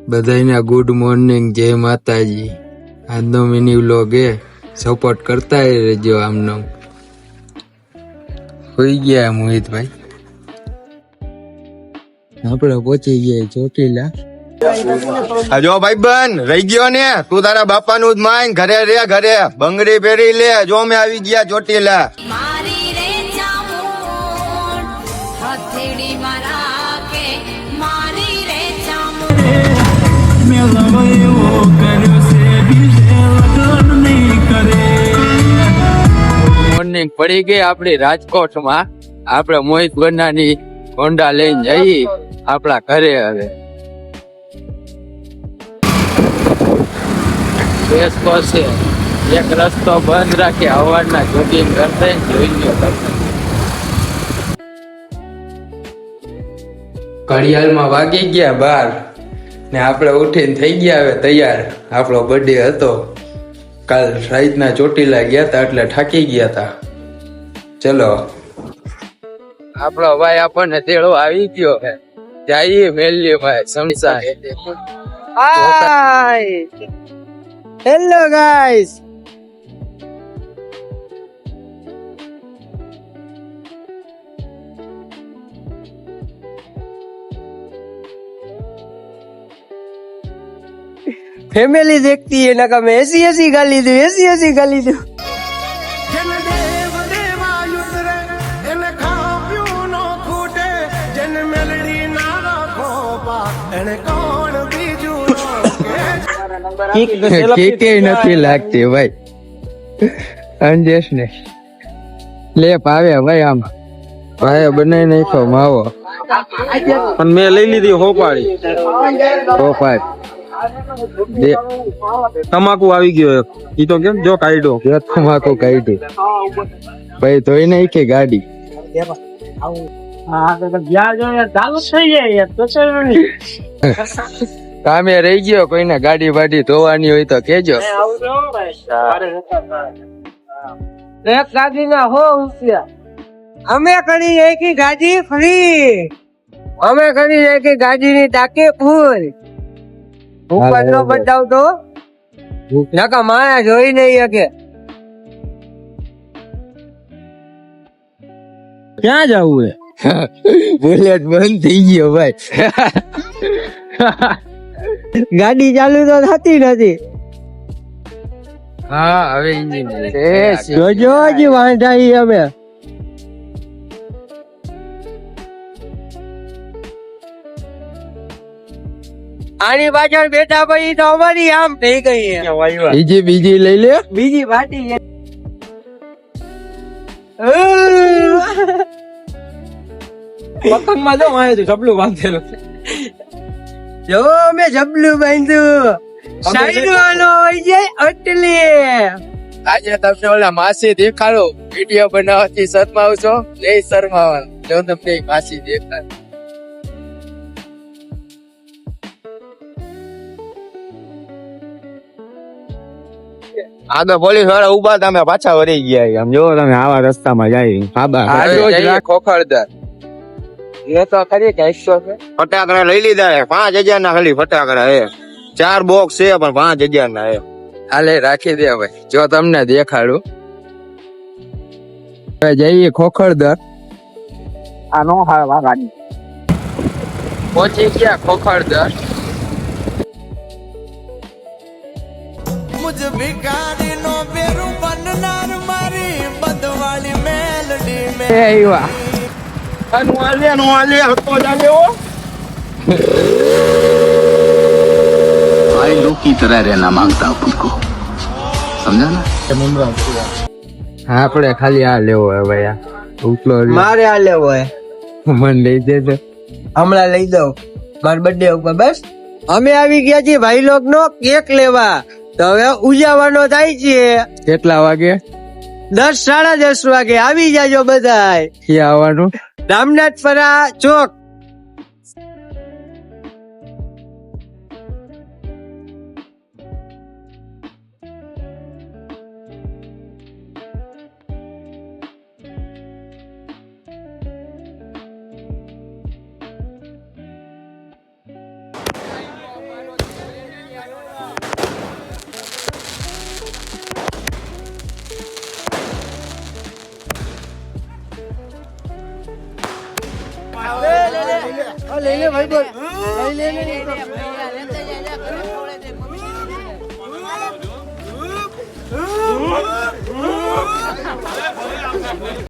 બધાને good morning, જય માતાજી. આજનો મિની વ્લોગ એ સપોર્ટ કરતા રહેજો. આમનો હોઈ ગયા મોહિતભાઈ, આપણે પહોંચી ગયા ચોટીલા. જો ભાઈ બન રહી ગયો ને, તું તારા બાપા નું જ માન. ઘરે રે, ઘરે બંગડી પહેરી લે. જો અમે આવી ગયા ચોટીલા. મારી રે ચામુંડ હથેળી મારા કે મારી રે ચામુંડ મોર્નિંગ પડી ગઈ આપડી રાજકોટમાં. આપણે મોહિત ગન્નાની હોન્ડા લઈને જઈએ આપણા ઘરે. હવે રસ્તો છે, એક રસ્તો બંધ રાખી હવારના જોગિંગ કરતા જોઈ લો. ઘડિયાળમાં વાગી ગયા 12 ને આપણે ઉઠીને થઈ ગયા હવે તૈયાર. આપણો બર્થડે હતો કાલ રાતના, ચોટીલા ગયા હતા એટલે થાકી ગયા હતા. ચલો આપણો ભાઈ આપણને તેડો આવી ગયો હે. જઈએ મેલીએ ભાઈ સમસા. હાય, હેલો ગાઈસ. फैमिली देखती है ना का मैं ऐसी ऐसी गाली दूं, ऐसी ऐसी गाली दूं. નથી લાગતી ભાઈ અંજેશ ને લેપ આવે ભાઈ. આમ ભાઈ બનાવી નાખો માવો, પણ મેં લઈ લીધી હોપાળી. તમાકુ આવી ગયો ઈ તો કેમ જો કાઢ્યો. તમાકુ કાઢી ભાઈ, ધોઈ નાખી ગાડી. કામે રહી ગયો, કોઈને ગાડી વાડી ધોવાની હોય તો કેજો. અમે કરી નાખી ગાડી ફ્રી, અમે કરી નાખી ગાડી ની ટાંકી ફૂલ. ઉપર નો બતાવતો નકા માયા જોઈ નહીં શકે. ક્યાં જવું હે? બુલેટ બંધ થઈ ગયો ભાઈ. ગાડી ચાલુ તો થતી નથી. હા હવે ઇન્જિન જોજો જ વાંધાઈ. અમે આની પાછળ બેઠા પછી તો અમારી આમ થઈ ગઈ. બીજી લઈ લે, બીજી વાટી. પતંગ માં જો મારે જબલું બાંધેલું. જો મેં જબલું બાંધ્યું. સાઈડ વાળો હોય છે એટલે આજે તમને ઓલા માસી દેખાડો. વિડીયો બનાવવાથી શરમાવ છો નહીં? શરમાવાનું જો તમને માસી દેખાડ. આ તો પોલીસ વાળા ઉભા, તમે પાછા વળી ગયા. આમ જો તમે આવા રસ્તામાં જાય ખોખરદાર એ તો ખરી કે 100 છે. ફટાકડા લઈ લીધા 5000 ના ખાલી ફટાકડા હે. 4 બોક્સ છે પણ 5000 ના હે. હાલે રાખી દે ભાઈ, જો તમને દેખાડું. હવે જઈએ ખોખરદર. આ નો હાવા ગાડી પહોંચી ગયા ખોખરદર. મુझ ભિખારી નો બેરું બનનાર મારી બદવાળી મેલડી મે એ આવ્યા. भाई लोग की तरह रहना मांगता हूं तुमको, समझा ना? આપણે ખાલી આ લેવો હે ભાઈ. આ ઉતલો મારે આ લેવો હે. મન લઈ દેજો, હમણાં લઈ દઉં મારા બર્થડે ઉપર. બસ અમે આવી ગયા છીએ ભાઈ લોક નો કેક લેવા. તો હવે ઉજાવાનો થાય છે. કેટલા વાગે? 10 - 10:30 વાગે આવી જાજો બધાય. ક્યાં આવવાનું? રામનાથપરા ચોક. લઈ લે ભાઈ બોલ લઈ લે